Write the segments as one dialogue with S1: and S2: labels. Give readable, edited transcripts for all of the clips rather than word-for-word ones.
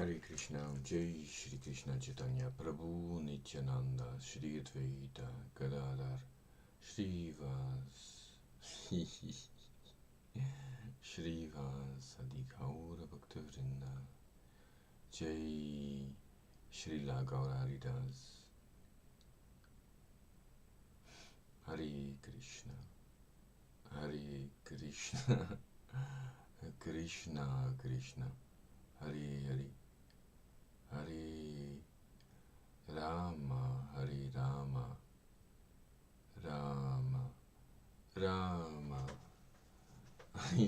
S1: Hare Krishna, Jai Shri Krishna Chaitanya Prabhu Nityananda Shri Advaita Gadadhar Shrivas Shrivas Adi Gaura Bhakta Vrinda Jai Srila Gaura Haridas Hare Krishna Hare Krishna Krishna Krishna Hare Hare Hare Rama Hare Rama Rama Rama Hare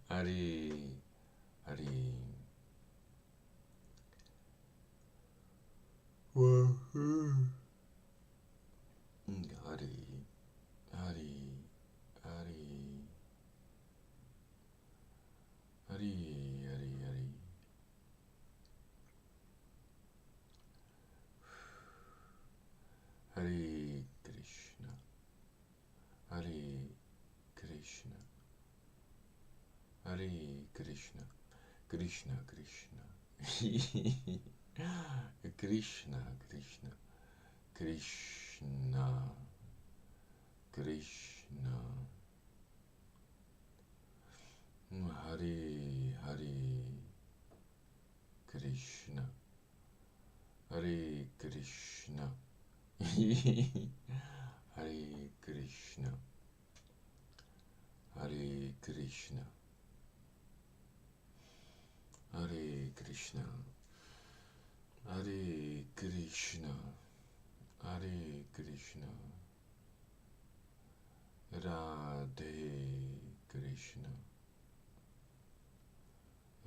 S1: Hare Hare Hare Hare Hare Hare Hare Krishna Hare Krishna Hare Krishna Krishna Krishna Krishna Krishna Krishna Krishna Hare Hare Krishna Hare Krishna Hare Krishna Hare Krishna Hare Krishna Hare Krishna Hare Krishna Radhe Krishna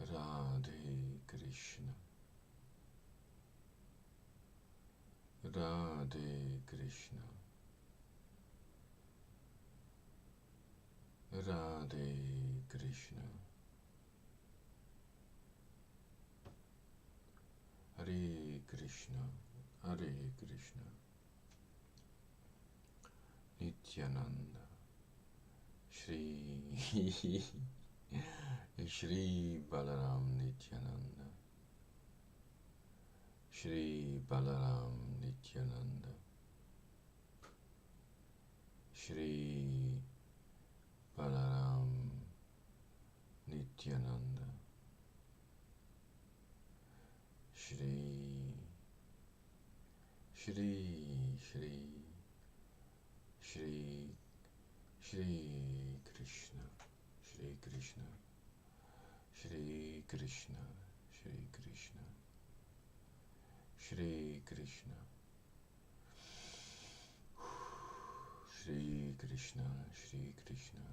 S1: Radhe Krishna Radhe Krishna Radhe Krishna Hare Krishna Hare Krishna Nityananda Shri Shri Balaram Nityananda Shri Balaram Nityananda Shri Balaram Nityananda Shri Shri Shri Shri Shri Krishna Shri Krishna Shri Krishna Shri Krishna Shri Krishna Shri Krishna Shri Krishna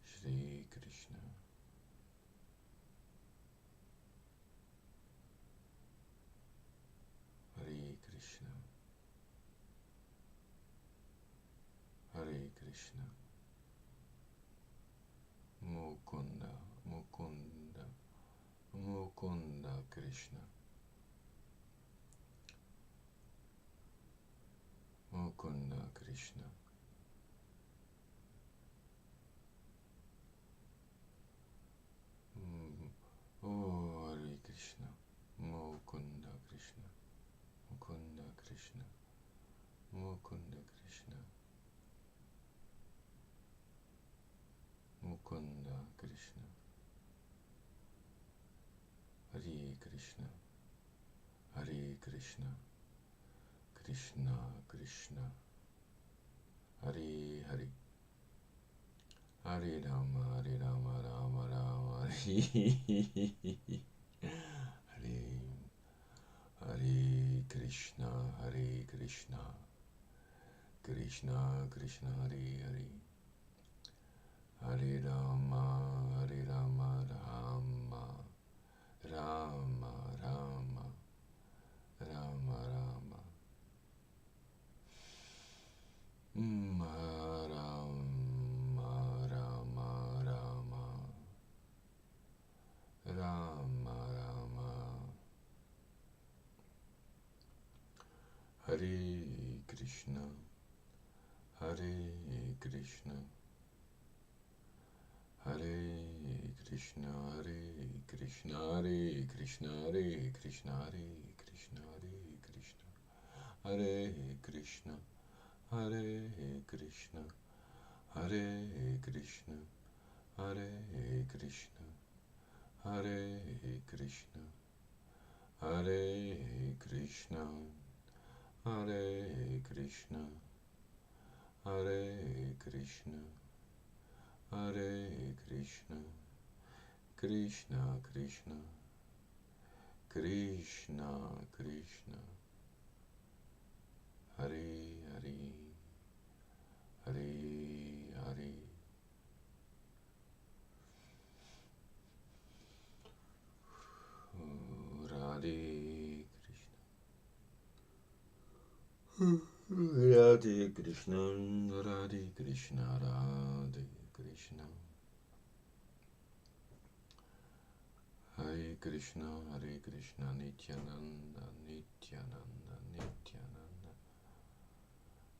S1: Shri Krishna Hare Krishna Hare Krishna Mukunda Mukunda Mukunda Krishna Mukunda Krishna Oh Hare Krishna Mukunda Krishna Mukunda Krishna Mukunda Krishna Mukunda Krishna Hare Krishna Hare Krishna Krishna Krishna Hare Hare Hare Rama Rama Rama Hare Hare Krishna Hare Krishna Krishna Krishna Hare Hare Hare Rama Rama Rama Rama Rama Rama Rama Rama Rama Rama Rama Hare Krishna Hare Krishna Hare Krishna, Hare Krishna, Hare Krishna, Hare Krishna, Hare Krishna, Hare Krishna, Hare Krishna, Hare Krishna, Hare Krishna, Hare Krishna, Hare Krishna, Hare Krishna, Hare Krishna, Hare Krishna, Krishna Krishna, Krishna Krishna, Hare Hare, Hare Hare. Radhe Krishna, Radhe Krishna, Radhe Krishna. Hare Krishna, Hare Krishna, Nityananda, Nityananda, Nityananda,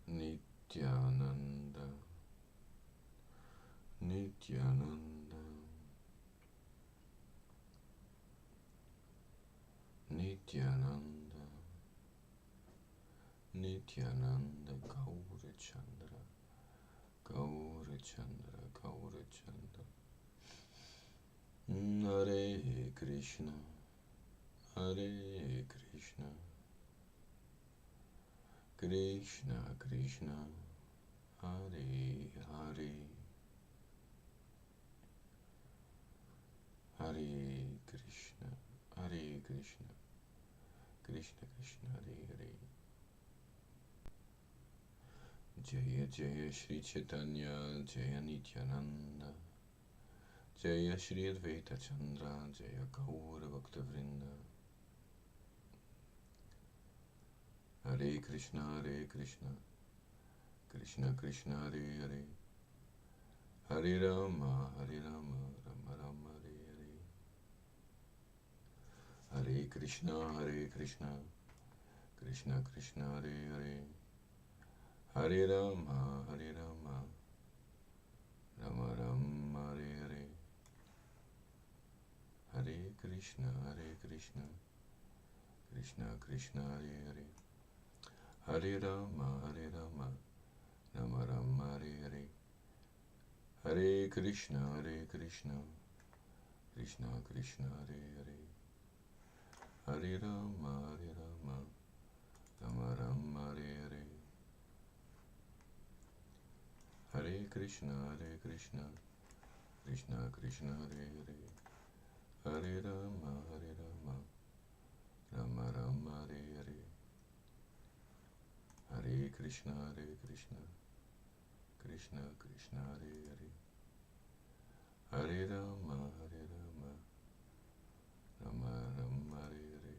S1: Nityananda, Nityananda, Nityananda, Nityananda, Gaura Chandra, Gaura Chandra, Gaura Chandra. Hare Krishna, Hare Krishna, Krishna Krishna, Hare Hare, Hare Krishna, Hare Krishna, Krishna Krishna, Hare Hare. Jaya Jaya Shri Chaitanya, Jaya Nityananda, Jaya Shri Advaita Chandra, Jaya Gaura Bhakta Vrinda. Hare Krishna, Krishna Krishna, Hare Hare, Hare Rama, Rama Rama, Hare Hare. Hare Krishna, Krishna Krishna, Hare Hare, Hare Rama, Rama Rama, Hare Hare. Hare Krishna, Krishna Krishna, Hare Hare, Hare Rama, Rama Rama, Hare Hare. Hare Krishna, Krishna Krishna, Hare Hare, Hare Rama, Rama Rama, Hare Hare. Hare Krishna, Krishna Krishna, Hare Hare, Hare Rama, Rama Rama, Hare Hare. Hare Krishna, Krishna Krishna, Hare Hare, Hare Rama, Rama Rama, Hare Hare.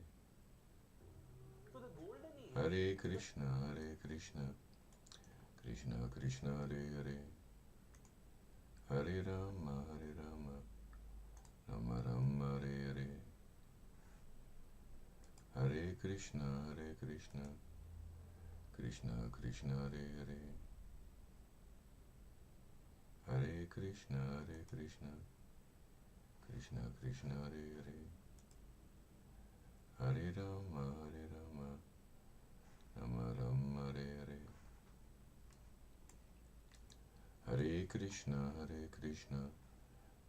S1: Hare Krishna, Krishna Krishna, Hare Hare, Hare Rama, Rama Rama, Hare Hare. Hare Krishna, Krishna Krishna, Hare Hare, Hare Krishna, Krishna Krishna, Hare Hare, Hare Rama, Rama Rama, Hare Hare. Hare Krishna,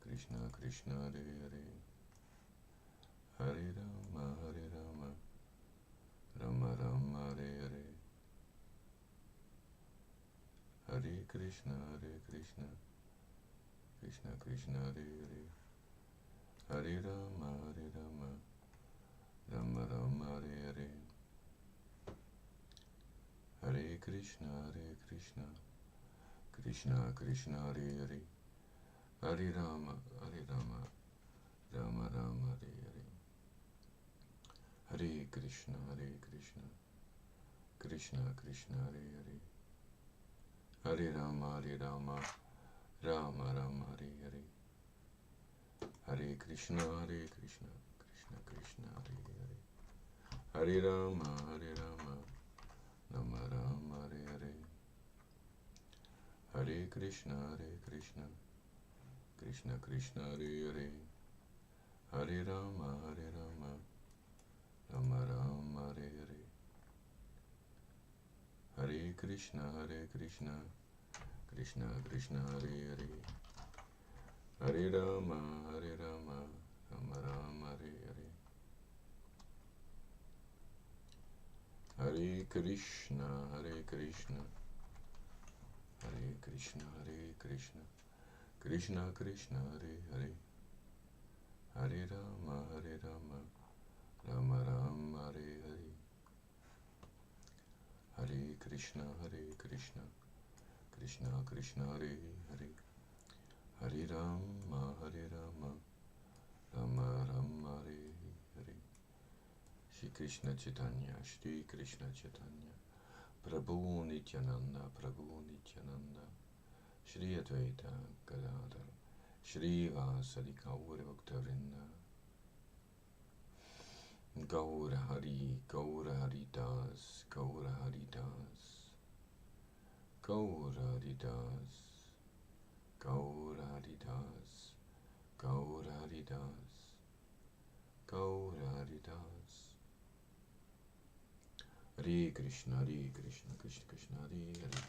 S1: Krishna Krishna, Hare Hare, Hare Rama, Rama Rama, Hare Hare. Hare Krishna, Krishna Krishna, Hare Hare, Hare Rama, Rama Rama, Hare Hare. Hare Krishna, Krishna Krishna, Hare Hare, Hare Rama, Rama Rama, Hare Hare. Hare Krishna, Krishna Krishna, Hare Hare, Hare Rama, Rama Rama, Hare Hare. Hare Krishna, Krishna Krishna, Hare Hare, Hare Rama, Rama Rama, Hare Hare. Hare Krishna, Krishna Krishna Krishna Hare Hare, Hare Rama Hare Rama, Rama Rama Hare Hare, Hare Krishna Krishna Krishna Hare Hare, Hare Rama Rama Rama Hare Hare, Hare Krishna Krishna Hare Krishna, Krishna Krishna Hare Hare, Hare Rama Rama Rama Hare Hare, Hare Krishna Krishna Krishna Hare Hare, Hare Rama Rama Rama Hare Hare. Shri Krishna Chaitanya, Shri Krishna Chaitanya, Prabhu Nityananda, Prabhu Nityananda, Shri Advaita Gadadhar, Shri Vasadi Gaura Bhaktavinda, Gaura Hari, Gaura Haridas, Gaura Haridas, Gaura Haridas, Gaura Haridas, Gaura Haridas, Gaura Haridas. Hare Krishna Krishna Krishna Hare Hare,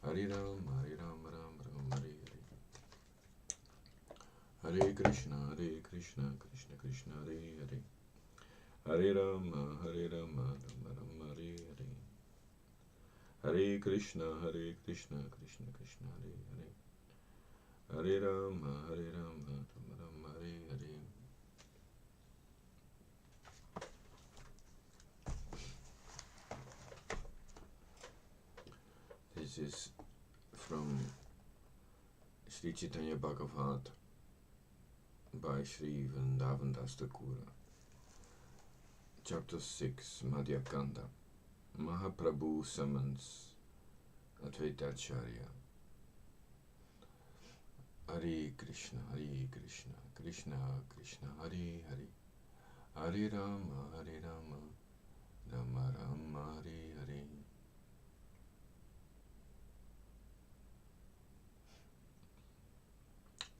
S1: Hare Rama Rama Rama Hare Hare, Hare Krishna Krishna Krishna Hare Hare, Hare Rama Rama Rama Hare Hare, Hare Krishna Krishna Krishna Hare Hare, Hare Rama Rama Rama Hare Hare. This is from Sri Chaitanya Bhagavat by Sri Vrindavan Das Thakura, Chapter 6, Madhya Kanda. Mahaprabhu summons Advaitacharya. Hare Krishna Krishna Krishna Hare Hare, Hare Rama Rama Rama Hare Hare.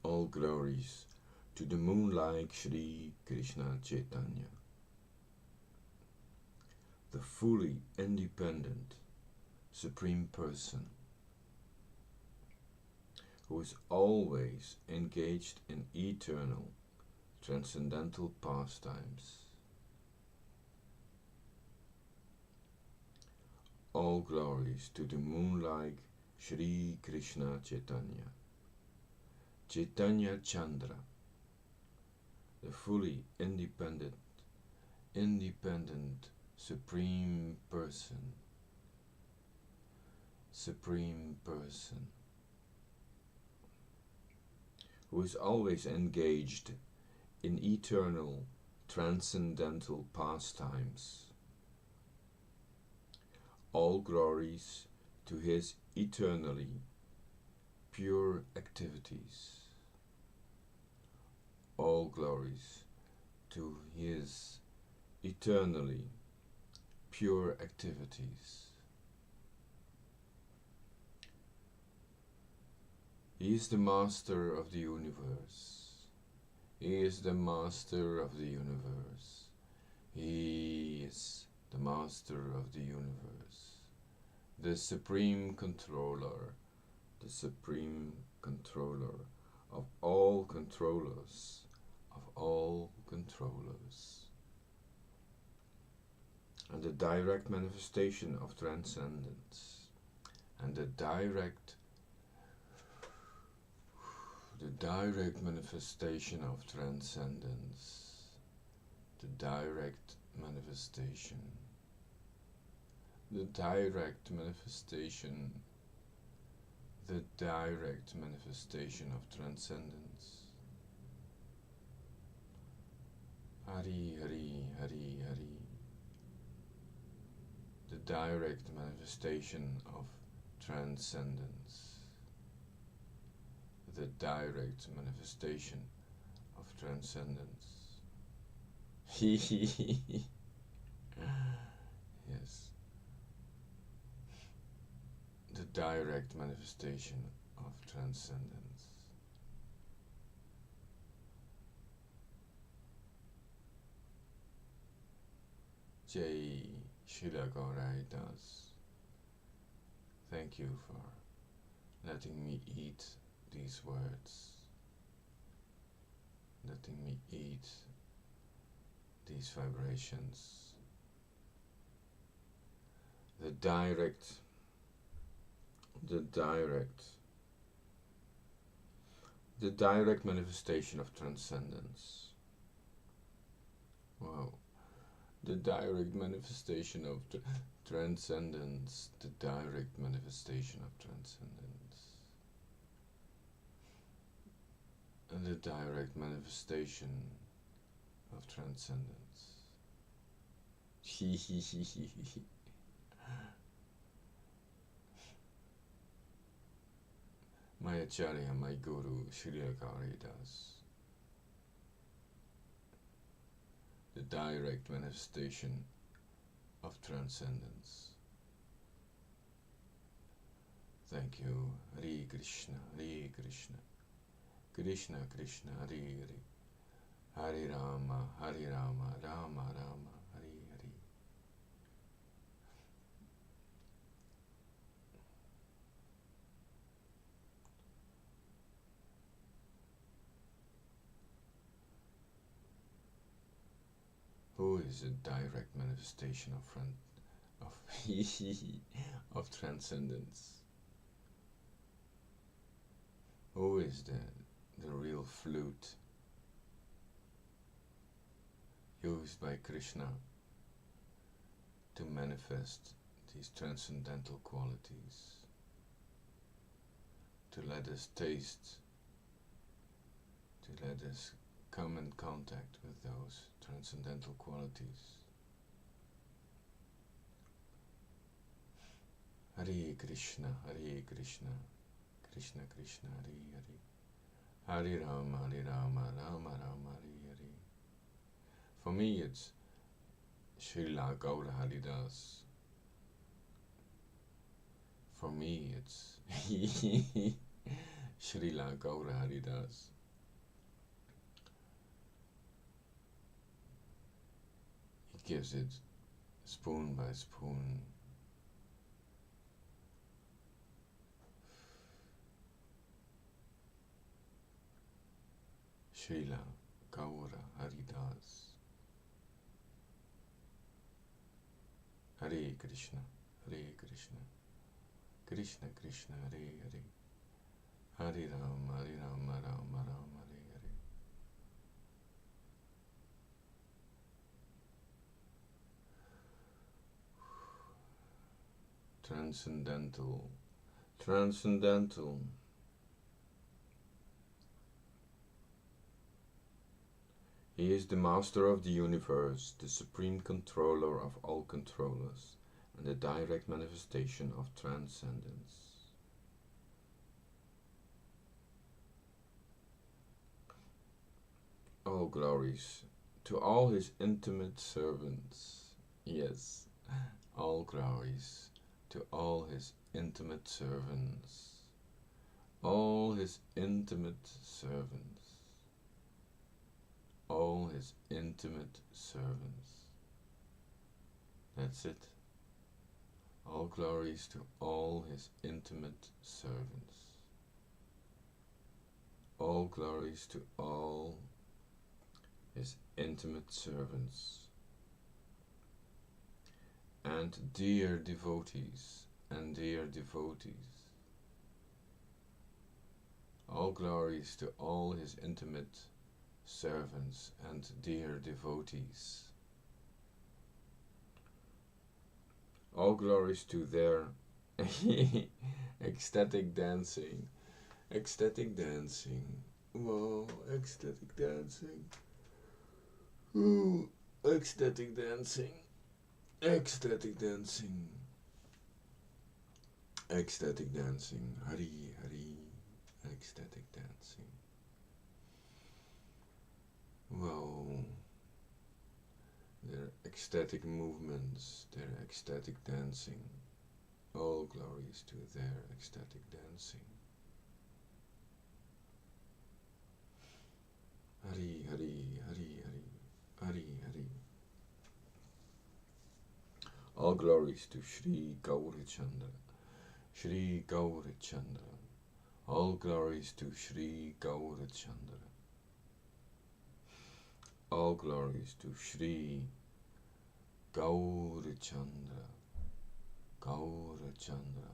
S1: All glories to the moon-like Shri Krishna Chaitanya, the fully independent Supreme Person, who is always engaged in eternal, transcendental pastimes. All glories to the moon-like Shri Krishna Chaitanya, Chaitanya Chandra, the fully independent Supreme Person, who is always engaged in eternal, transcendental pastimes. All glories to his eternally pure activities. All glories to his eternally pure activities. He is the master of the universe. He is the master of the universe. He is the master of the universe. The supreme controller of all controllers, and the direct manifestation of transcendence, and the direct manifestation of transcendence, the direct manifestation of transcendence. Hari Hari Hari Hari, the direct manifestation of transcendence, the direct manifestation of transcendence. Yes, the direct manifestation of transcendence. Jai Shila Gauraidas. Thank you for letting me eat these words, letting me eat these vibrations. The direct manifestation of transcendence. Wow. The direct manifestation of transcendence. The direct manifestation of transcendence. And the direct manifestation of transcendence. My Acharya, my Guru, Srila Karidas. The direct manifestation of transcendence. Thank you. Hare Krishna, Hare Krishna, Krishna Krishna, Hare Hare, Hare Rama, Hare Rama, Rama Rama, Hare Hare. Who is a direct manifestation of transcendence? Who is the real flute used by Krishna to manifest these transcendental qualities, to let us taste, to let us come in contact with those transcendental qualities? Hare Krishna, Hare Krishna, Krishna Krishna, Hare Hare, Hare Rama, Hare Rama, Rama Rama, Hare Hare. For me it's Srila Gaura Haridas. For me it's Srila Gaura Haridas. He gives it spoon by spoon. Srila Gaura Haridas. Hare Krishna, Hare Krishna, Krishna Krishna, Hare Hare, Hare Rama, Hare Rama, Rama Rama, Hare Hare. Transcendental, transcendental. He is the master of the universe, the supreme controller of all controllers, and the direct manifestation of transcendence. All glories to all his intimate servants. Yes, all glories to all his intimate servants. All his intimate servants. All his intimate servants. That's it. All glories to all his intimate servants. All glories to all his intimate servants. And dear devotees, and dear devotees. All glories to all his intimate servants and dear devotees. All glories to their ecstatic dancing. Ecstatic dancing. Whoa, ecstatic dancing. Ooh, ecstatic dancing. Ecstatic dancing. Ecstatic dancing. Hari, Hari. Ecstatic dancing. Wow. Their ecstatic movements, their ecstatic dancing. All glories to their ecstatic dancing. Hari, Hari, Hari, Hari, Hari, Hari. All glories to Shri Gaurachandra. Shri Gaurachandra. All glories to Shri Gaurachandra. All glories to Shri Gaurachandra. Gaurachandra.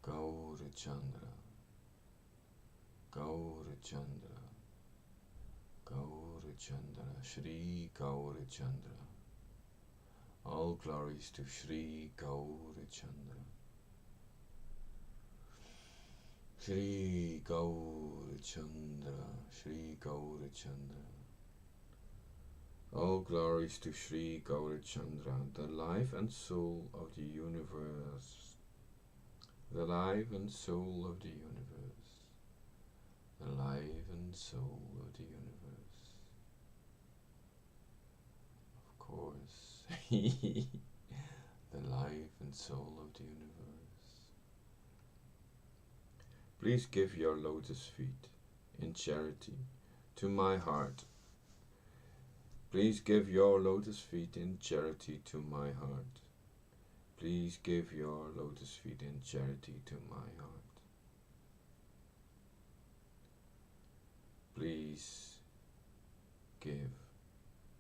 S1: Gaurachandra. Gaurachandra. Gaurachandra. Shri Gaurachandra. All glories to Shri Gaurachandra. Shri Gaurachandra. Shri Gaurachandra. All glories to Shri Gaurachandra, the life and soul of the universe. The life and soul of the universe. The life and soul of the universe. Of course. The life and soul of the universe. Please give your lotus feet in charity to my heart. Please give your lotus feet in charity to my heart. Please give your lotus feet in charity to my heart. Please give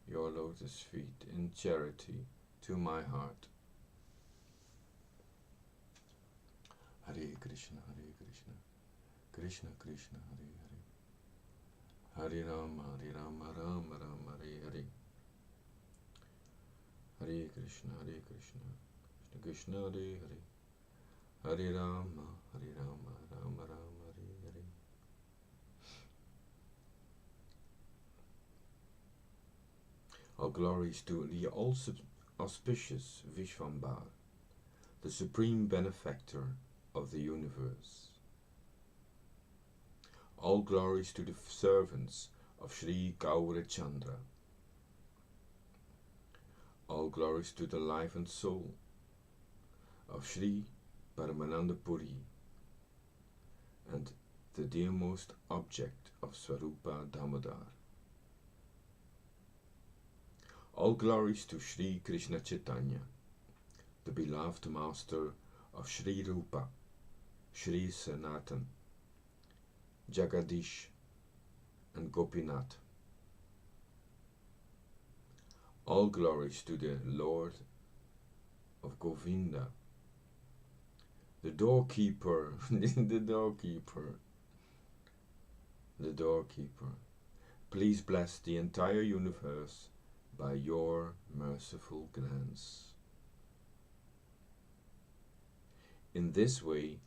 S1: your lotus feet in charity to my heart. Hare Krishna, Hare Krishna, Krishna Krishna, Hare Hare, Hare Rama, Rama Rama, Hare Hare, Hare Krishna, Krishna Krishna, Hare Hare, Hare Rama, Rama Rama, Hare Hare. All glories to the all-auspicious Vishvambar, the supreme benefactor of the universe. All glories to the servants of Shri Gaurachandra. All glories to the life and soul of Shri Paramananda Puri and the dearmost object of Swarupa Damodar. All glories to Shri Krishna Chaitanya, the beloved master of Shri Rupa, Shri Sanatan, Jagadish and Gopinath. All glories to the Lord of Govinda, the doorkeeper, the doorkeeper. Please bless the entire universe by your merciful glance. In this way,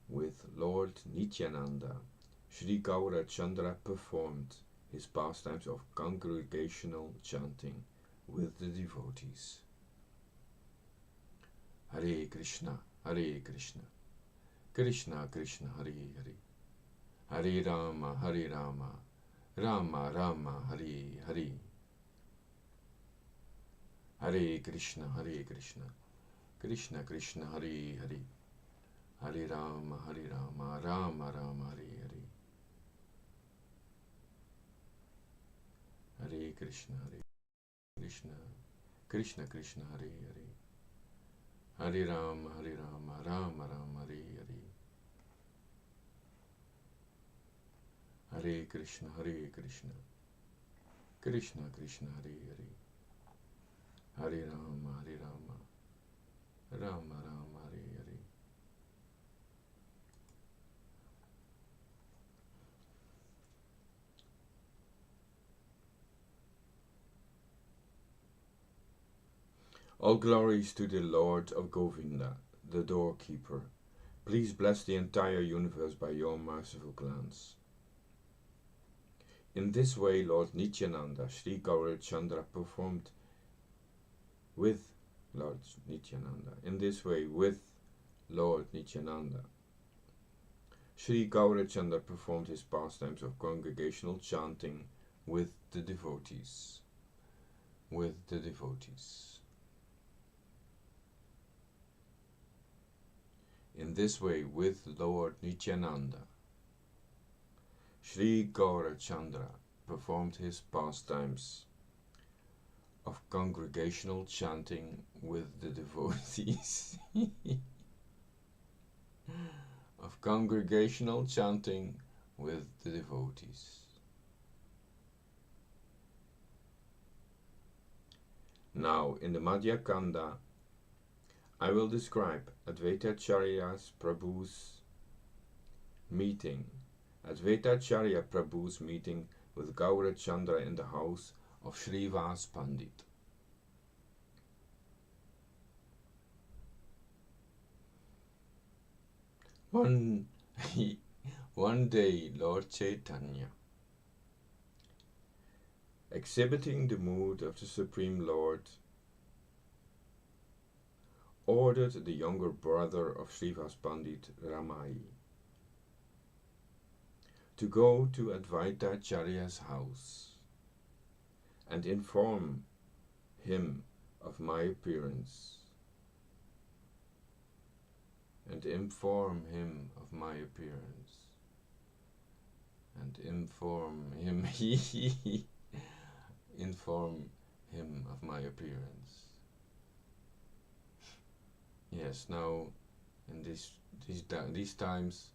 S1: with Lord Nityananda, Shri Gaurachandra performed his pastimes of congregational chanting with the devotees. Hare Krishna, Krishna Krishna, Hare Hare, Hare Rama, Rama Rama, Hare Hare, Hare Krishna, Krishna Krishna, Hare Hare, Hare Rama, Rama Rama, Hare Hare, Hare Krishna, Krishna Krishna, Hare Hare, Hare Rama, Rama Rama, Hare Hare, Hare Krishna, Krishna Krishna, Hare Hare, Hare Rama, Rama Rama, Hare Hare. All glories to the Lord of Govinda, the doorkeeper. Please bless the entire universe by your merciful glance. In this way, Lord Nityananda, Shri Gaurachandra performed with Lord Nityananda. In this way, with Lord Nityananda, Shri Gaurachandra performed his pastimes of congregational chanting with the devotees. In this way, with Lord Nityananda, Shri Gaurachandra performed his pastimes of of congregational chanting with the devotees. Of congregational chanting with the devotees. Now, in the Madhya Kanda, I will describe Advaitacharya Prabhu's meeting with Gaura Chandra in the house of Srivas Pandit. One day, Lord Chaitanya, exhibiting the mood of the Supreme Lord, ordered the younger brother of Srivas Pandit, Ramai, to go to Advaitacharya's house and inform him of my appearance. And inform him of my appearance. And inform him of my appearance. Yes, now in these times,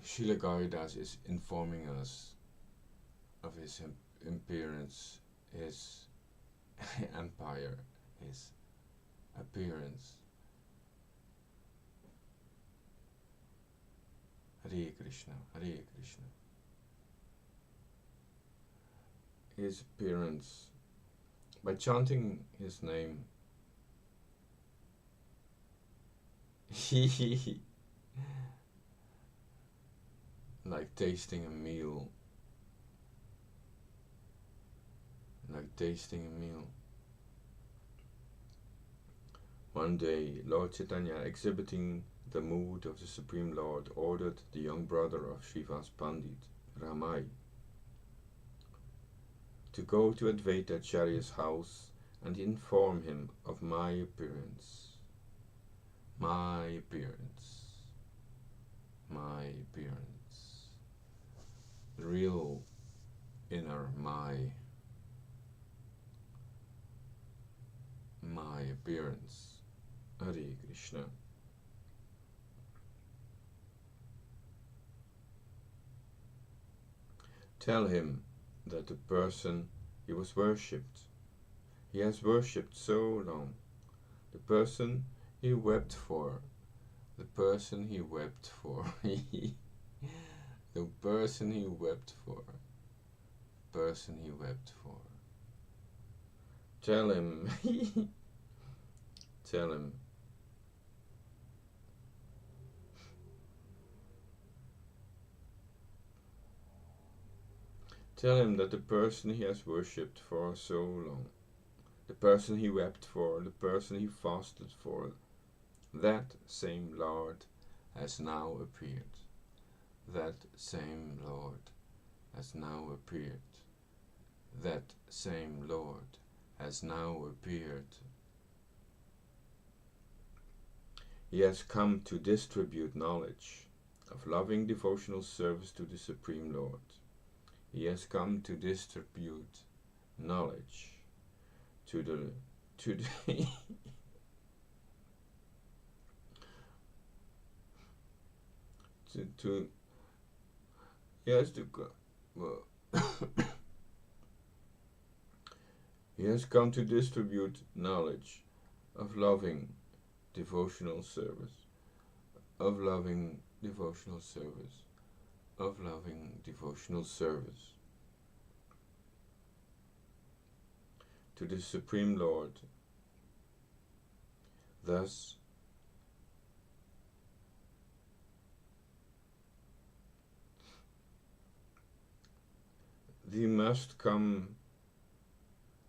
S1: Srila Gauridas is informing us of his appearance, his empire, his appearance. Hare Krishna, Hare Krishna. His appearance, by chanting his name, like tasting a meal. One day, Lord Chaitanya, exhibiting the mood of the Supreme Lord, ordered the young brother of Srivas Pandit, Ramai, to go to Advaitacharya's house and inform him of my appearance. My appearance. My appearance. The real inner my appearance. Hare Krishna. Tell him that the person he was worshipped, he has worshipped so long, the person he wept for, the person he wept for, the person he wept for, person he wept for. Tell him, tell him, tell him that the person he has worshipped for so long, the person he wept for, the person he fasted for, that same Lord has now appeared. That same Lord has now appeared. That same Lord has now appeared. He has come to distribute knowledge of loving devotional service to the Supreme Lord. He has come to distribute knowledge to the he has to well, he has come to distribute knowledge of loving devotional service, of loving devotional service, of loving devotional service to the Supreme Lord. Thus, they must come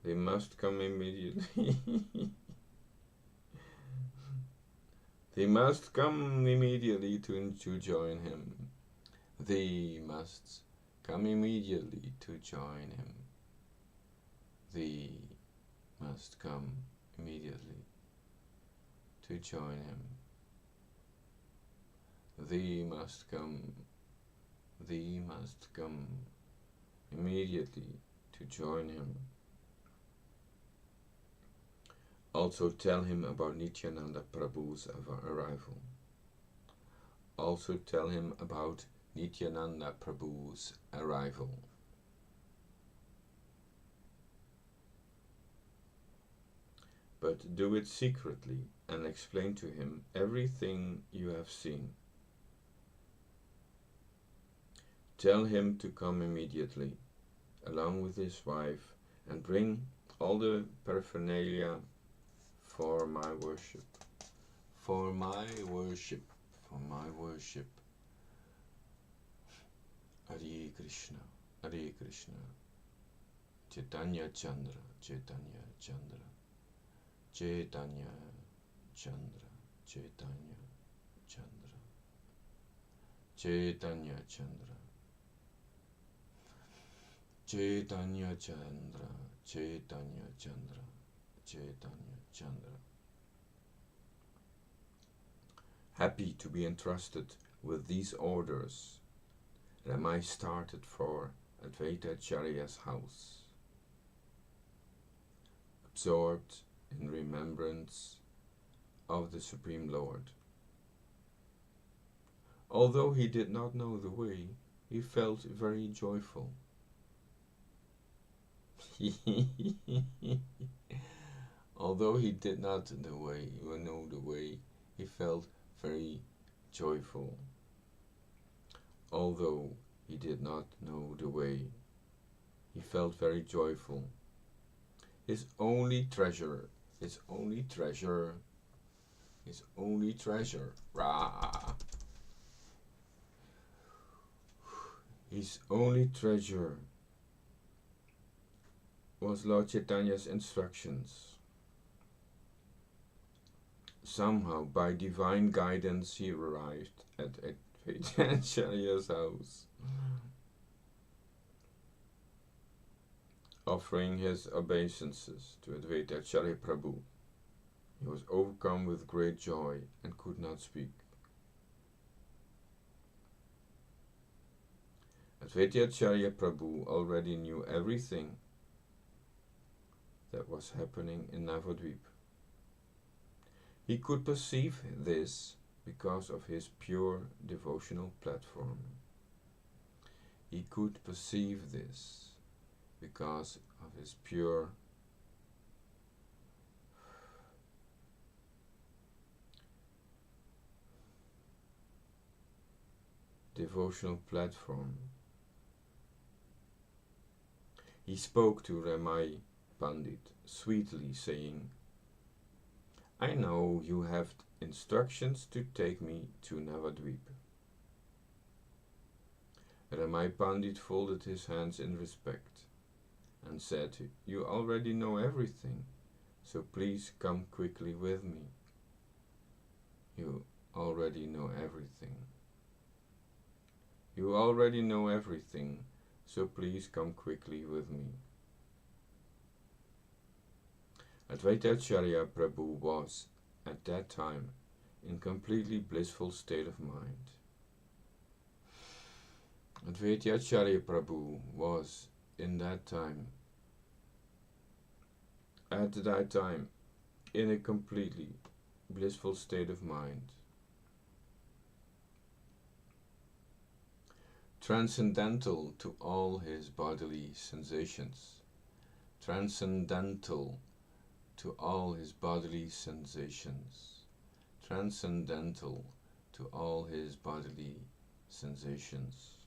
S1: immediately. They must come immediately to join him. They must come immediately to join him. They must come immediately to join him. They must come thee must come immediately to join him. Also tell him about Nityananda Prabhu's arrival. Also tell him about Nityananda Prabhu's arrival. But do it secretly and explain to him everything you have seen. Tell him to come immediately, along with his wife, and bring all the paraphernalia for my worship. For my worship. For my worship. Hare Krishna. Hare Krishna. Chaitanya Chandra. Chaitanya Chandra. Chaitanya Chandra. Chaitanya Chandra. Chaitanya Chandra. Chaitanya Chandra. Chaitanya Chandra. Chaitanya Chandra. Happy to be entrusted with these orders, Ramai started for Advaita Acharya's house, absorbed in remembrance of the Supreme Lord. Although he did not know the way, he felt very joyful. Although he did not know the way, he felt very joyful. Although he did not know the way, he felt very joyful. His only treasure, his only treasure, his only treasure, rah! His only treasure was Lord Chaitanya's instructions. Somehow, by divine guidance, he arrived at Advaita Acharya's house, offering his obeisances to Advaita Acharya Prabhu. He was overcome with great joy and could not speak. Advaita Acharya Prabhu already knew everything that was happening in Navadvip. He could perceive this because of his pure devotional platform. He could perceive this because of his pure devotional platform. He spoke to Ramai Pandit sweetly, saying, I know you have instructions to take me to Navadvip. Ramai Pandit folded his hands in respect and said, You already know everything, so please come quickly with me. You already know everything. You already know everything, so please come quickly with me. Advaita Acharya Prabhu was, at that time, in completely blissful state of mind. Advaita Acharya Prabhu was, at that time, in a completely blissful state of mind. Transcendental to all his bodily sensations. Transcendental to all his bodily sensations. Transcendental to all his bodily sensations.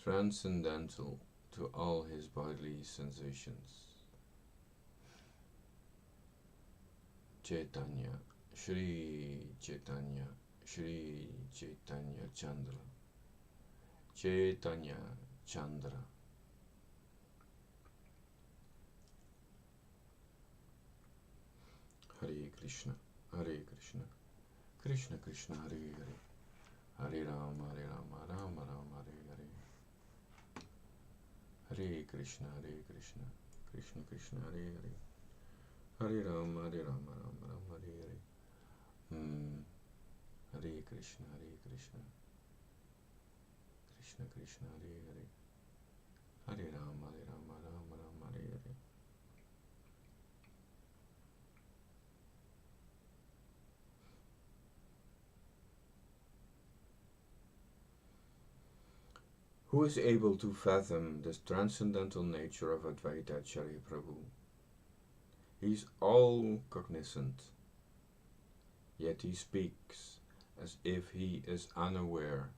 S1: Transcendental to all his bodily sensations. Chaitanya, Shri Chaitanya, Shri Chaitanya Chandra. Chaitanya Chandra. Hare Krishna, Hare Krishna, Krishna Krishna, Hare Hare, Hare Rama, Rama Rama, Hare Hare. Hare Krishna, Krishna Krishna, Hare Hare, Hare Rama, Hare Rama, Rama Rama, Hare Hare. Hare Krishna, Krishna Krishna, Hare Hare. Hare Rama, Rama Rama, Hare Hare. Who is able to fathom the transcendental nature of Advaita Acharya Prabhu? He is all cognizant, yet he speaks as if he is unaware.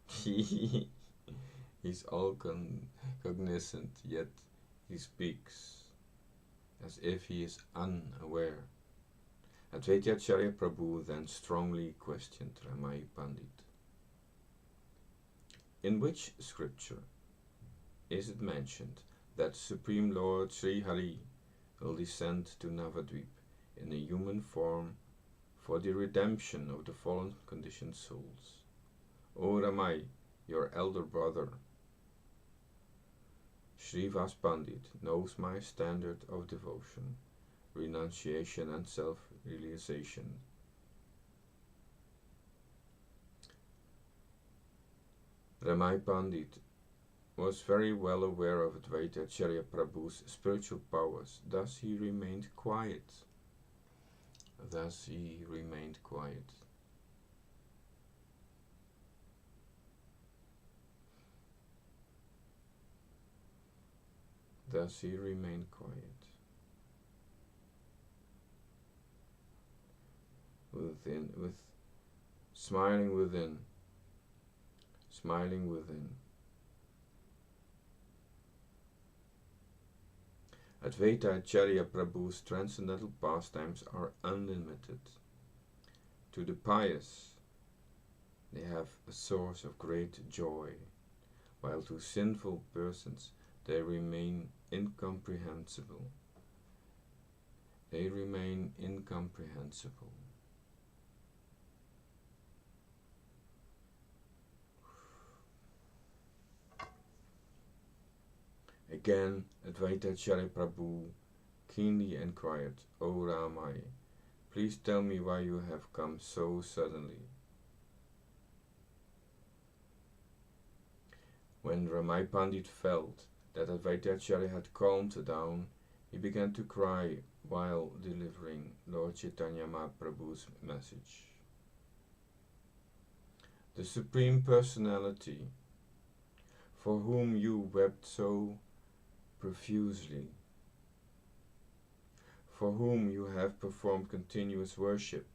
S1: He's all cognizant, yet he speaks as if he is unaware. Advaita Acharya Prabhu then strongly questioned Ramai Pandit. In which scripture is it mentioned that Supreme Lord Sri Hari will descend to Navadvip in a human form for the redemption of the fallen conditioned souls? O Ramai, your elder brother, Srivas Pandit, knows my standard of devotion, renunciation and self-realization. Ramai Pandit was very well aware of Advaita Acharya Prabhu's spiritual powers, thus he remained quiet. Thus he remained quiet. Thus he remained quiet. With smiling within. Smiling within. Advaita Acharya Prabhu's transcendental pastimes are unlimited. To the pious, they have a source of great joy, while to sinful persons they remain incomprehensible. They remain incomprehensible. Again, Advaita Acharya Prabhu keenly inquired, O Ramai, please tell me why you have come so suddenly. When Ramai Pandit felt that Advaita Acharya had calmed down, he began to cry while delivering Lord Chaitanya Mahaprabhu's message. The Supreme Personality, for whom you wept so profusely, for whom you have performed continuous worship,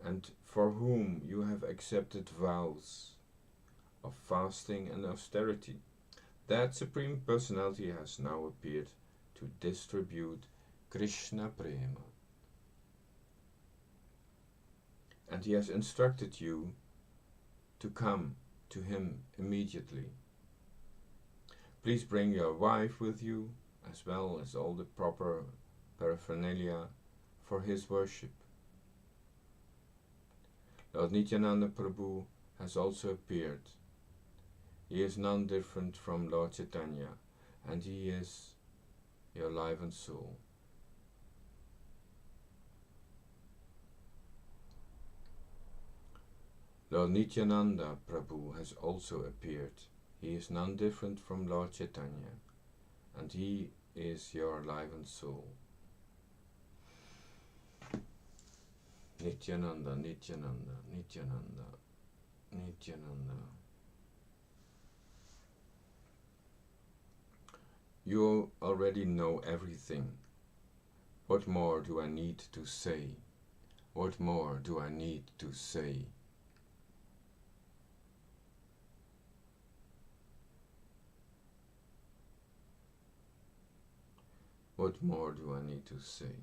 S1: and for whom you have accepted vows of fasting and austerity, that Supreme Personality has now appeared to distribute Krishna Prema. And he has instructed you to come to him immediately. Please bring your wife with you, as well as all the proper paraphernalia for his worship. Lord Nityananda Prabhu has also appeared. He is none different from Lord Chaitanya, and he is your life and soul. Lord Nityananda Prabhu has also appeared. He is none different from Lord Chaitanya, and he is your life and soul. Nityananda, Nityananda, Nityananda, Nityananda. You already know everything. What more do I need to say? What more do I need to say? What more do I need to say?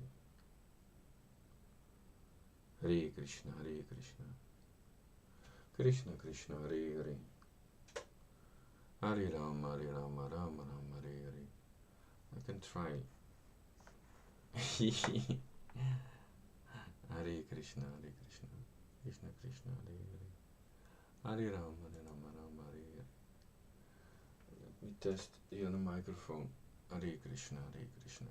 S1: Hare Krishna, Hare Krishna. Krishna Krishna, Hare Hare. Hare Rama, Hare Rama, Rama Rama, Hare Hare. I can try. Hare Krishna, Hare Krishna. Krishna Krishna, Hare Hare. Hare Rama, Hare Rama, Rama Hare Hare. Let me test the other microphone. Hare Krishna, Hare Krishna.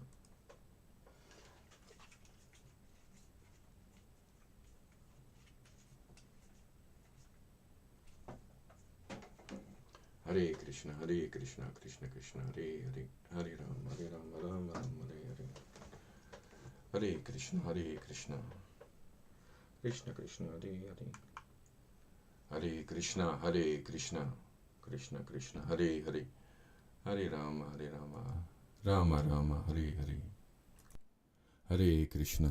S1: Hare Krishna, Hare Krishna, Krishna Krishna, Hare Hare, Hare Rama, Hare Rama, Rama Rama, Hare Hare. Hare Krishna, Hare Krishna, Krishna Krishna, Hare Hare. Hare Krishna, Hare Krishna, Krishna Krishna, Hare Hare. Hare Rama, Rama Rama, Hare Hare. Hare Krishna,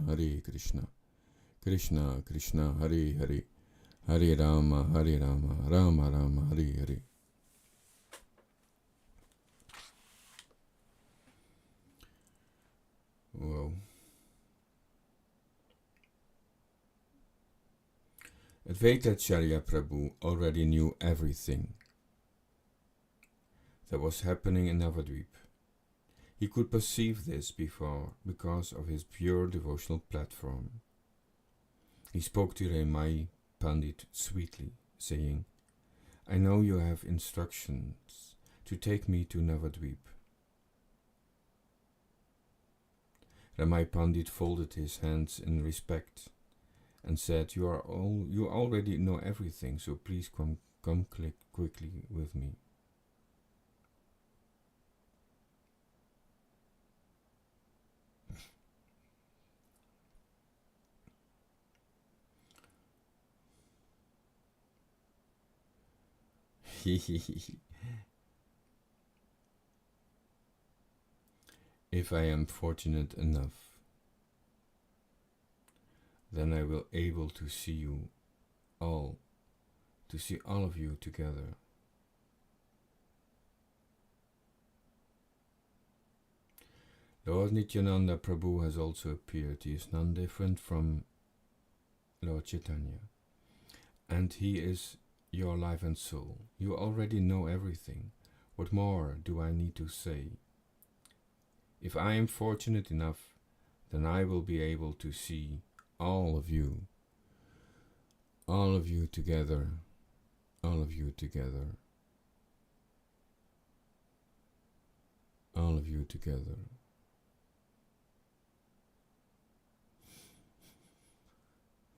S1: Krishna Krishna, Hare Hare. Hare Rama, Rama Rama, Hare Hare. Wow. Advaitacharya Prabhu already knew everything that was happening in Navadvip. He could perceive this before because of his pure devotional platform. He spoke to Remai Pandit sweetly, saying, "I know you have instructions to take me to Navadvip." Remai Pandit folded his hands in respect and said, You already know everything, so please come quickly with me." If I am fortunate enough, then I will able to see you all, to see all of you together. Lord Nityananda Prabhu has also appeared. He is none different from Lord Chaitanya, and he is your life and soul. You already know everything. What more do I need to say? If I am fortunate enough, then I will be able to see all of you together, all of you together, all of you together.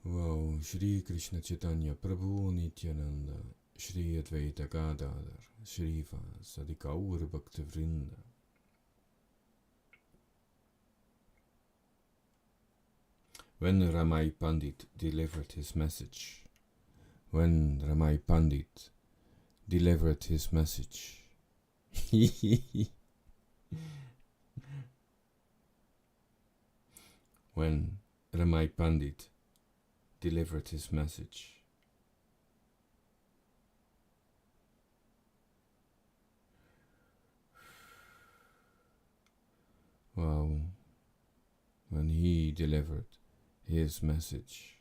S1: Wow, Shri Krishna Chaitanya Prabhu Nityananda, Shri Advaita Gadadhar, Shri Vasa Gaur Bhakta Vrinda. When Ramai Pandit delivered his message, when Ramai Pandit delivered his message, when Ramai Pandit delivered his message, wow, when he delivered his message,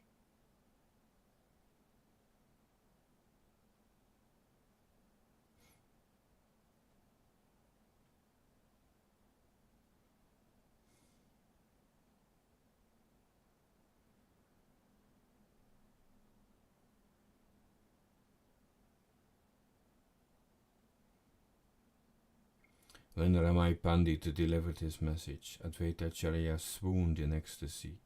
S1: when Ramai Pandit delivered his message, Advaitacharya swooned in ecstasy,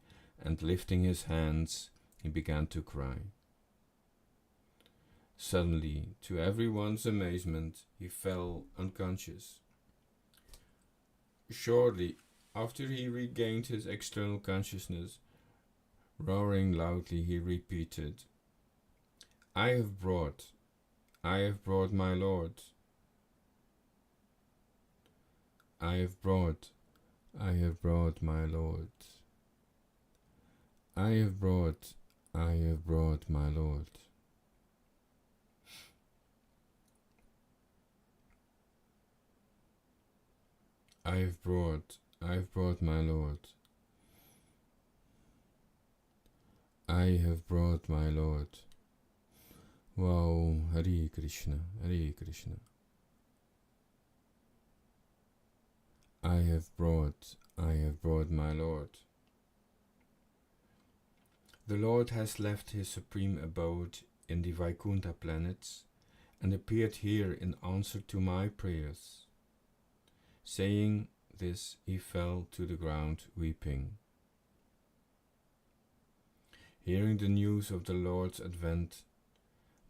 S1: and lifting his hands, he began to cry. Suddenly, to everyone's amazement, he fell unconscious. Shortly after he regained his external consciousness, roaring loudly, he repeated, I have brought my Lord. I have brought my Lord. I have brought my Lord. I have brought my Lord. I have brought my Lord. Wow, Hare Krishna, Hare Krishna. I have brought my Lord. The Lord has left his supreme abode in the Vaikuntha planets and appeared here in answer to my prayers, saying this, he fell to the ground weeping. Hearing the news of the Lord's advent,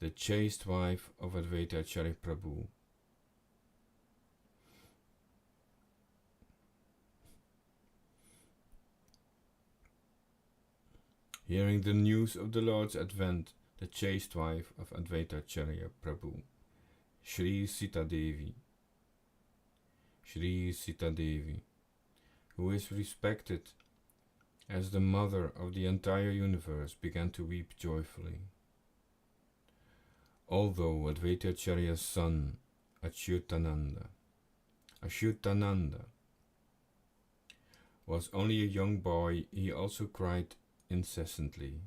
S1: the chaste wife of Advaitacharya Prabhu Hearing the news of the Lord's advent, the chaste wife of Advaitacharya Prabhu, Sri Sita Devi, who is respected as the mother of the entire universe, began to weep joyfully. Although Advaitacharya's son, Achyutananda, was only a young boy, he also cried incessantly.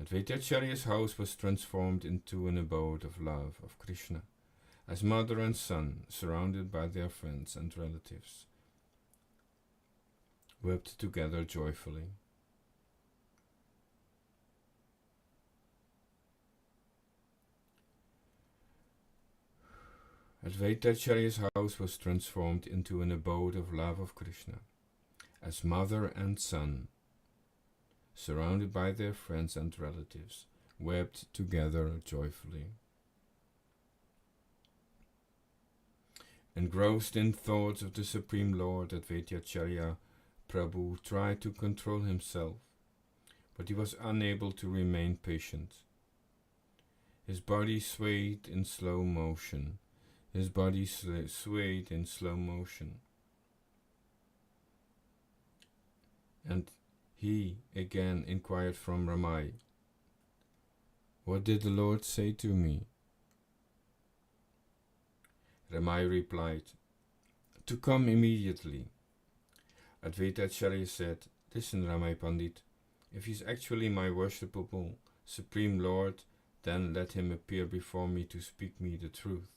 S1: Advaitacharya's house was transformed into an abode of love of Krishna, as mother and son, surrounded by their friends and relatives, wept together joyfully. Advaitacharya's house was transformed into an abode of love of Krishna, as mother and son, surrounded by their friends and relatives, wept together joyfully. Engrossed in thoughts of the Supreme Lord, Advaitacharya Prabhu tried to control himself, but he was unable to remain patient. His body swayed in slow motion. And he again inquired from Ramai, "What did the Lord say to me?" Ramai replied, "To come immediately." Advaitacharya said, "Listen, Ramai Pandit, if he is actually my worshipable Supreme Lord, then let him appear before me to speak me the truth.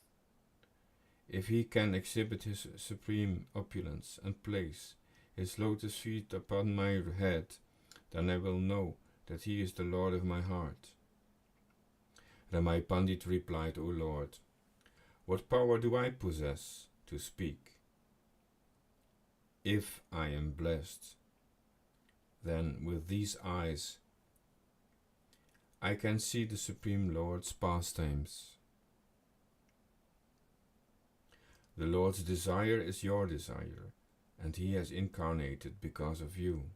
S1: If he can exhibit his supreme opulence and place his lotus feet upon my head, then I will know that he is the Lord of my heart." Ramai Pandit replied, "O Lord, what power do I possess to speak? If I am blessed, then with these eyes I can see the Supreme Lord's pastimes. The Lord's desire is your desire, and he has incarnated because of you.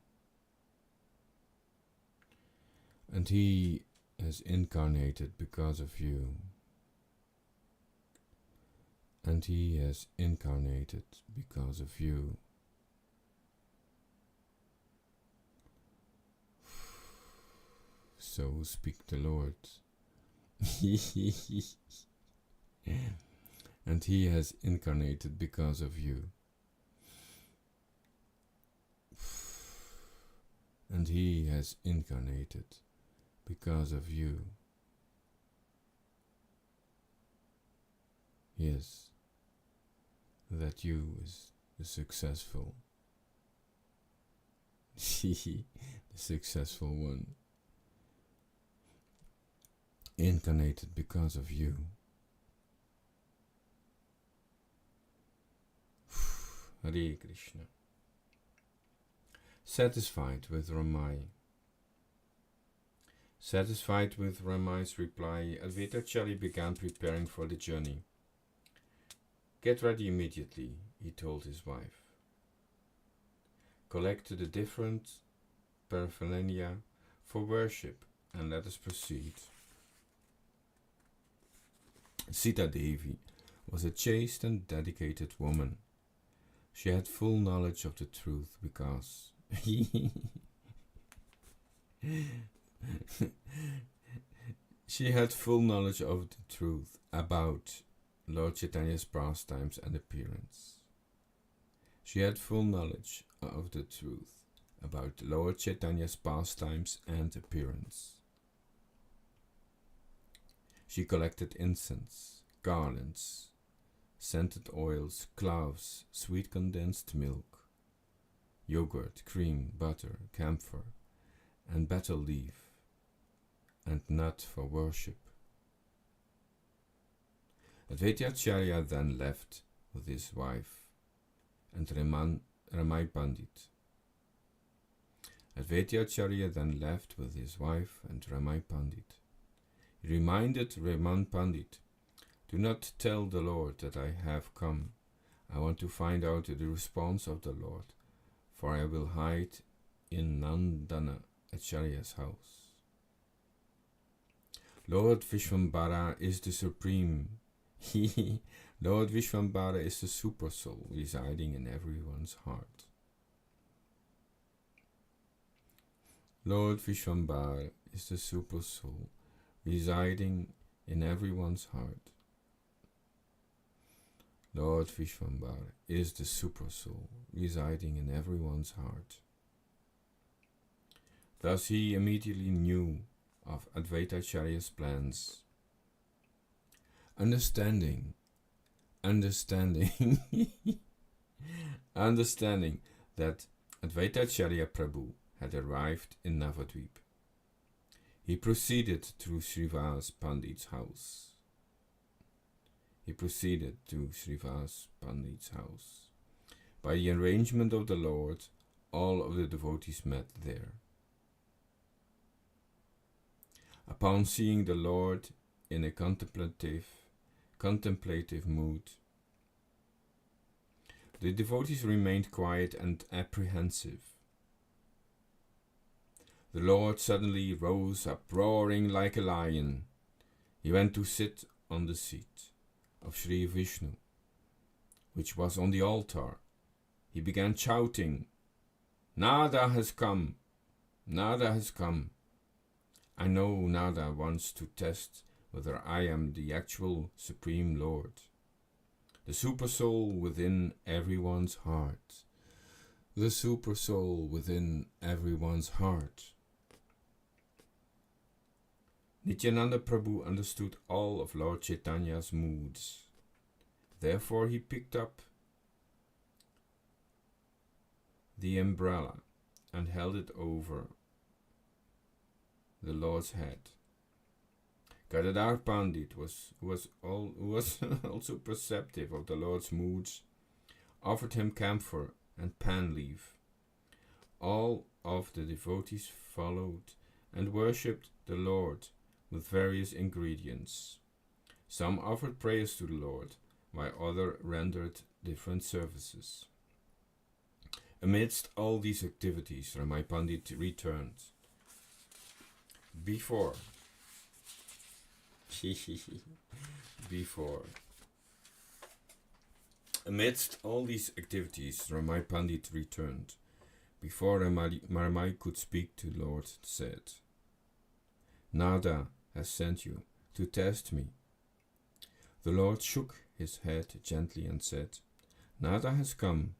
S1: And he has incarnated because of you. And he has incarnated because of you. So speak the Lord. And he has incarnated because of you. And he has incarnated because of you. Yes, that you is the successful, the successful one, incarnated because of you. Hare Krishna. Satisfied with Ramai's reply, Advaitacharya began preparing for the journey. "Get ready immediately," he told his wife. "Collect the different paraphernalia for worship and let us proceed." Sita Devi was a chaste and dedicated woman. She had full knowledge of the truth because she had full knowledge of the truth about Lord Chaitanya's pastimes and appearance. She had full knowledge of the truth about Lord Chaitanya's pastimes and appearance. She collected incense, garlands, scented oils, cloves, sweet condensed milk, yogurt, cream, butter, camphor, and betel leaf, and nut for worship. Advaitacharya then left with his wife and Ramai Pandit. Advaitacharya then left with his wife and Ramai Pandit. He reminded Raman Pandit, "Do not tell the Lord that I have come. I want to find out the response of the Lord, for I will hide in Nandana Acharya's house." Lord Vishwambara is the supreme. Lord Vishwambara is the super soul residing in everyone's heart. Lord Vishwambara is the super soul residing in everyone's heart. Lord Vishwambara is the super soul residing in everyone's heart. Thus he immediately knew of Advaitacharya's plans. Understanding that Advaitacharya Prabhu had arrived in Navadvip. He proceeded through Srivas Pandit's house. By the arrangement of the Lord, all of the devotees met there. Upon seeing the Lord in a contemplative mood, the devotees remained quiet and apprehensive. The Lord suddenly rose up, roaring like a lion. He went to sit on the seat of Sri Vishnu, which was on the altar. He began shouting, "Nada has come! Nada has come! I know Nada wants to test whether I am the actual Supreme Lord, the Super Soul within everyone's heart. The Super Soul within everyone's heart." Nityananda Prabhu understood all of Lord Chaitanya's moods. Therefore he picked up the umbrella and held it over the Lord's head. Gadadhar Pandit, who was also perceptive of the Lord's moods, offered him camphor and pan leaf. All of the devotees followed and worshipped the Lord with various ingredients. Some offered prayers to the Lord, while others rendered different services. Amidst all these activities, Ramai Pandit returned. Amidst all these activities, Ramai Pandit returned. Before Ramai could speak, the Lord said, "Nada has sent you to test me." The Lord shook his head gently and said, "Nada has come.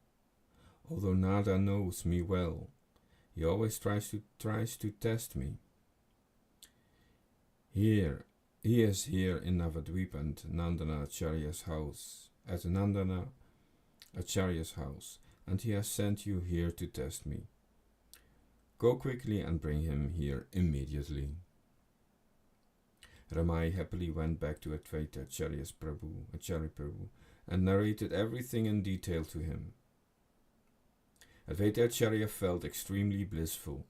S1: Although Nada knows me well, he always tries to test me. He is here in Navadvip and Nandana Acharya's house, and he has sent you here to test me. Go quickly and bring him here immediately." Ramai happily went back to Advaita Acharya Prabhu and narrated everything in detail to him. Advaita Acharya felt extremely blissful,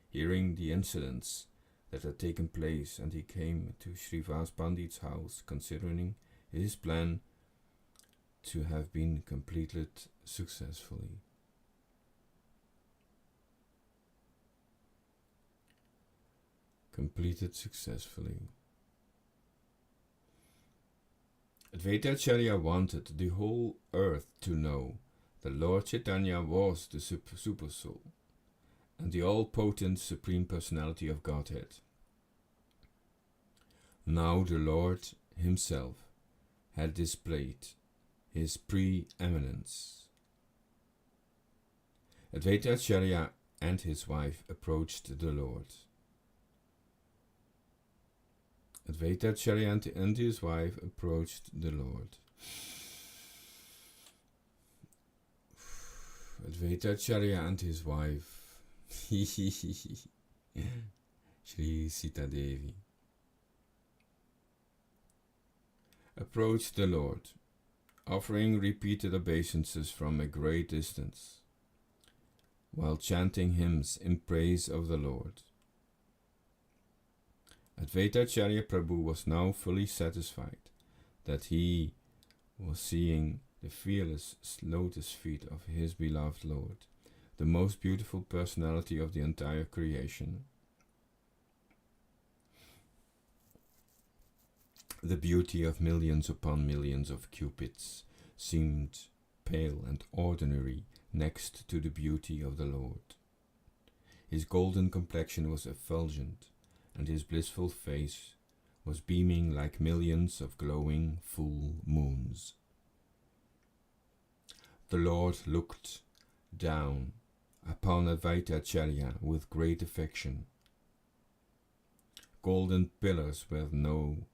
S1: hearing the incidents that had taken place, and he came to Srivas Pandit's house, considering his plan to have been completed successfully. Advaita Acharya wanted the whole earth to know that Lord Chaitanya was the Super Soul and the all-potent Supreme Personality of Godhead. Now the Lord himself had displayed his preeminence. Advaita Acharya and his wife approached the Lord. Advaita Acharya and his wife approached the Lord. Advaita Acharya and his wife, Shri Sita Devi, approached the Lord. offering repeated obeisances from a great distance, while chanting hymns in praise of the Lord. Advaitacharya Prabhu was now fully satisfied that he was seeing the fearless lotus feet of his beloved Lord, the most beautiful personality of the entire creation. The beauty of millions upon millions of cupids seemed pale and ordinary next to the beauty of the Lord. His golden complexion was effulgent, and his blissful face was beaming like millions of glowing full moons. The Lord looked down upon Advaitacharya with great affection. Golden pillars were no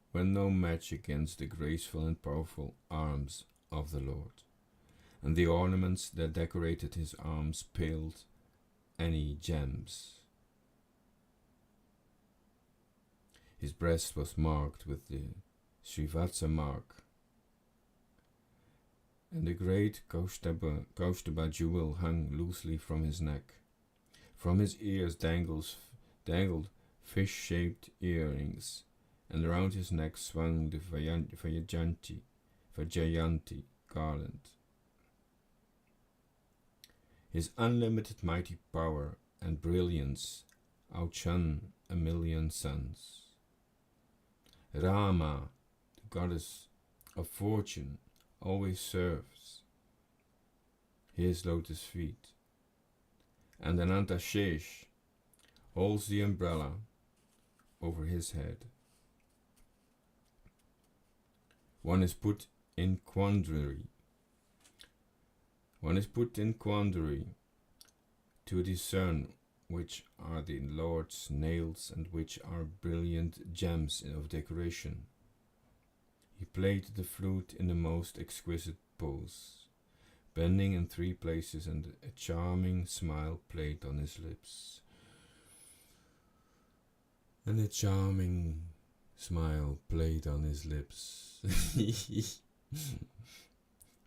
S1: match against the graceful and powerful arms of the Lord, and the ornaments that decorated his arms paled any gems. His breast was marked with the Srivatsa mark, and the great Kaustubha jewel hung loosely from his neck. From his ears dangled fish-shaped earrings, and around his neck swung the Vajayanti garland. His unlimited mighty power and brilliance outshone a million suns. Rama, the goddess of fortune, always serves his lotus feet, and Ananta Shesh holds the umbrella over his head. One is put in quandary to discern which are the Lord's nails and which are brilliant gems of decoration. He played the flute in the most exquisite pose, bending in 3 places, and a charming smile played on his lips.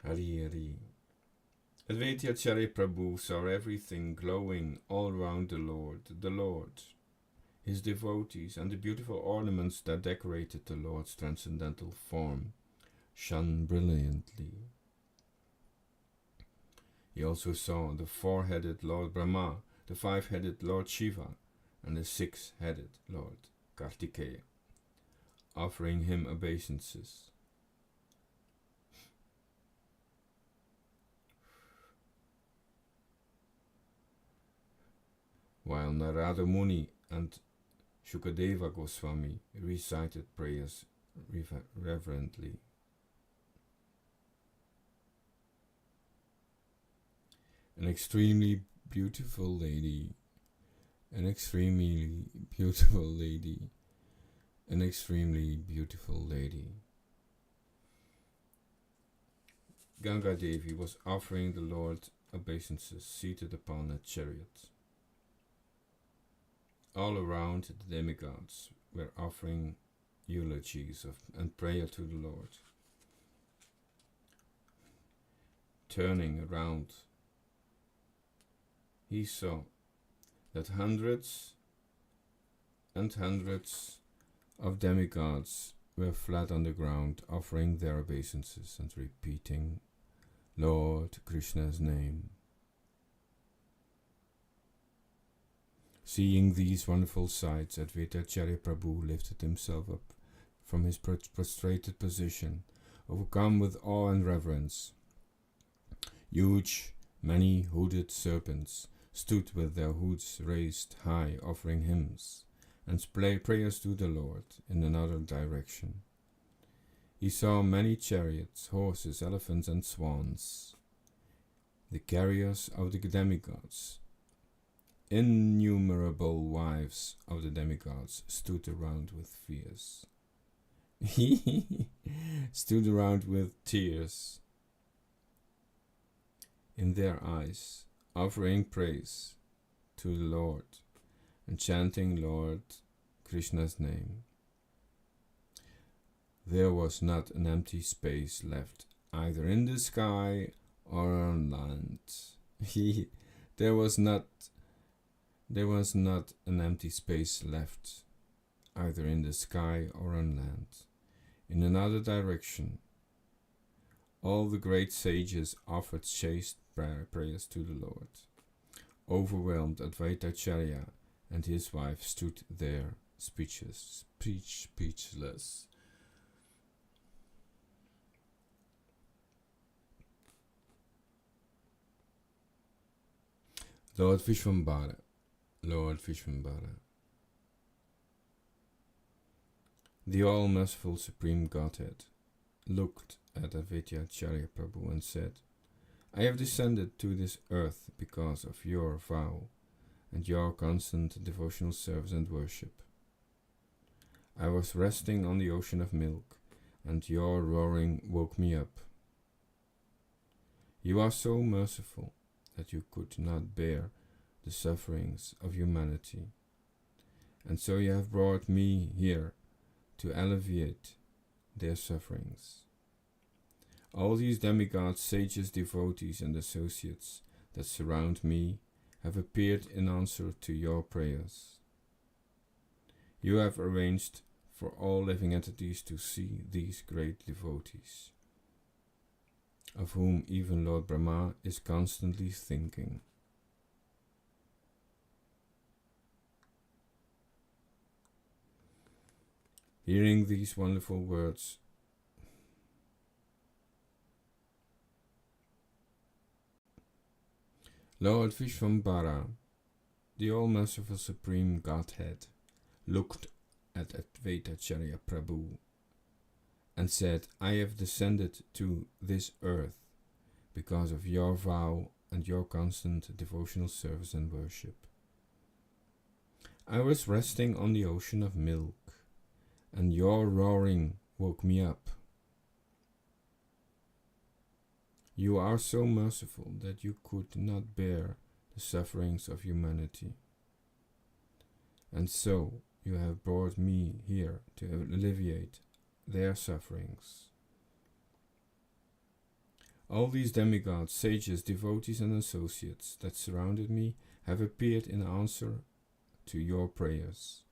S1: Hari Hari. Advaitacharya Prabhu saw everything glowing all around the Lord, his devotees, and the beautiful ornaments that decorated the Lord's transcendental form shone brilliantly. He also saw the 4-headed Lord Brahma, the 5-headed Lord Shiva, and the 6-headed Lord Kartikeya, offering him obeisances. While Narada Muni and Shukadeva Goswami recited prayers reverently. An extremely beautiful lady, Ganga Devi was offering the Lord obeisances seated upon a chariot. All around, the demigods were offering eulogies and prayer to the Lord. Turning around, he saw that hundreds and hundreds of demigods were flat on the ground, offering their obeisances and repeating Lord Krishna's name. Seeing these wonderful sights, Advaitacharya Prabhu lifted himself up from his prostrated position, overcome with awe and reverence. Huge, many-hooded serpents stood with their hoods raised high, offering hymns and prayers to the Lord in another direction. He saw many chariots, horses, elephants, and swans, the carriers of the demigods. Innumerable wives of the demigods stood around with tears in their eyes, offering praise to the Lord and chanting Lord Krishna's name. There was not an empty space left
S2: either in the sky or on land. there was not an empty space left, either in the sky or on land. In another direction, all the great sages offered chaste prayers to the Lord. Overwhelmed, Advaitacharya and his wife stood there, speechless. Lord Vishvambara, the all-merciful Supreme Godhead, looked at Advaitacharya Prabhu and said, I have descended to this earth because of your vow and your constant devotional service and worship. I was resting on the ocean of milk, and your roaring woke me up. You are so merciful that you could not bear the sufferings of humanity, and so you have brought me here to alleviate their sufferings. All these demigods, sages, devotees, and associates that surround me have appeared in answer to your prayers. You have arranged for all living entities to see these great devotees, of whom even Lord Brahma is constantly thinking. Hearing these wonderful words, Lord Vishvambara, the all-merciful Supreme Godhead, looked at Advaitacharya Prabhu and said, I have descended to this earth because of your vow and your constant devotional service and worship. I was resting on the ocean of milk, and your roaring woke me up. You are so merciful that you could not bear the sufferings of humanity, and so you have brought me here to alleviate their sufferings. All these demigods, sages, devotees, and associates that surrounded me have appeared in answer to your prayers.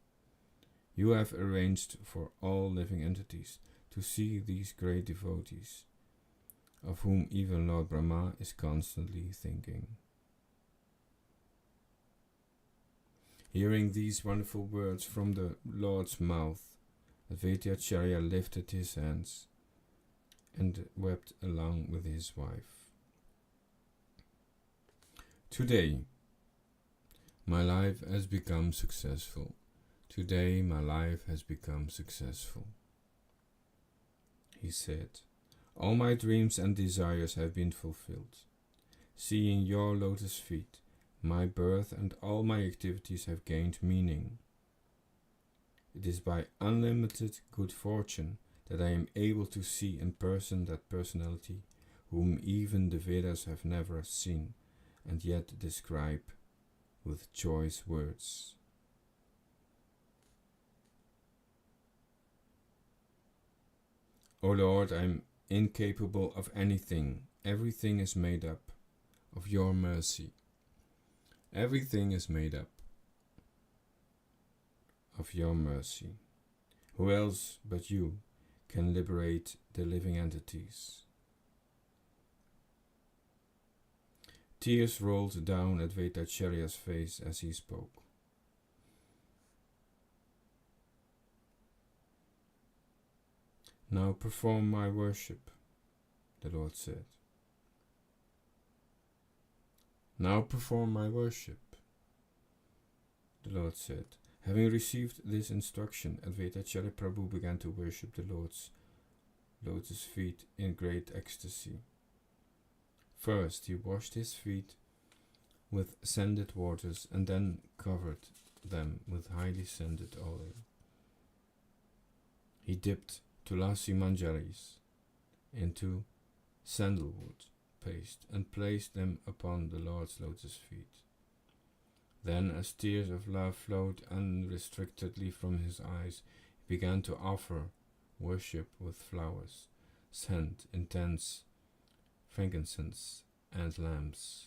S2: You have arranged for all living entities to see these great devotees, of whom even Lord Brahma is constantly thinking. Hearing these wonderful words from the Lord's mouth, Advaitacharya lifted his hands and wept along with his wife. Today, my life has become successful. Today, my life has become successful. He said, all my dreams and desires have been fulfilled. Seeing your lotus feet, my birth and all my activities have gained meaning. It is by unlimited good fortune that I am able to see in person that personality whom even the Vedas have never seen and yet describe with choice words. O Lord, I am incapable of anything. Everything is made up of your mercy. Everything is made up of your mercy. Who else but you can liberate the living entities? Tears rolled down Advaitacharya's face as he spoke. Now perform my worship, the Lord said. Now perform my worship, the Lord said. Having received this instruction, Advaitacharya Prabhu began to worship the Lord's lotus feet in great ecstasy. First, he washed his feet with scented waters and then covered them with highly scented oil. He dipped tulasi manjaris into sandalwood paste and placed them upon the Lord's lotus feet. Then, as tears of love flowed unrestrictedly from his eyes, he began to offer worship with flowers, scent, incense, frankincense, and lamps.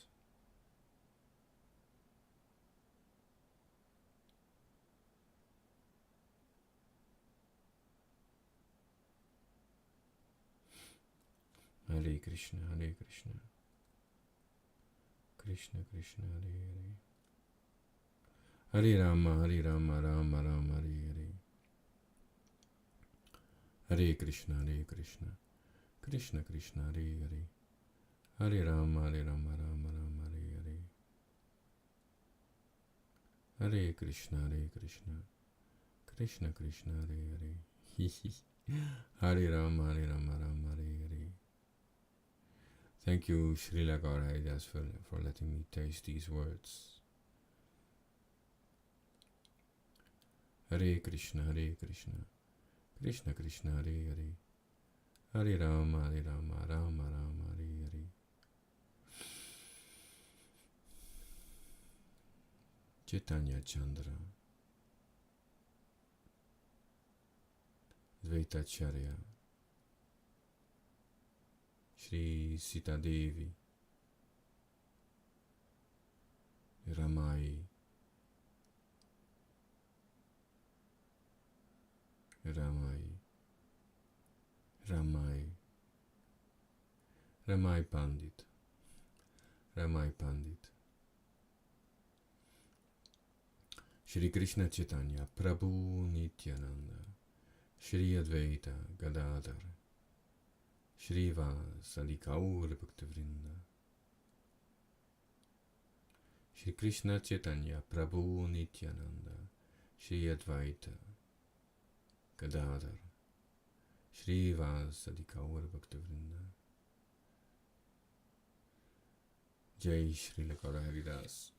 S2: Hare Krishna, Hare Krishna, Krishna Krishna, Hare Hare, Hare Rama, Hare Rama, Rama Rama, Hare Hare, Hare Krishna, Hare Krishna, Krishna Krishna, Hare Hare, Hare Rama, Hare Rama, Rama Rama, Hare Hare, Hare Krishna, Hare Krishna, Krishna Krishna, Hare Hare, Hare Rama, Hare Rama, Rama Hare Hare. Thank you, Srila Gauraidas, for letting me taste these words. Hare Krishna, Hare Krishna, Krishna Krishna, Hare Hare, Hare Rama, Rama Rama, Hare Hare. Chaitanya Chandra, Dvaitacharya, Shri Sita Devi, Ramai, Ramai Pandit, Shri Krishna Chaitanya, Prabhu Nityananda, Shri Advaita Gadadhar, Shri Vasadi Gaur Bhaktivinoda, Shri Krishna Chaitanya, Prabhu Nityananda, Shri Advaita Gadadhar, Shri Vasadi Gaur Bhaktivinoda. Jai Srila Gaura Haridas.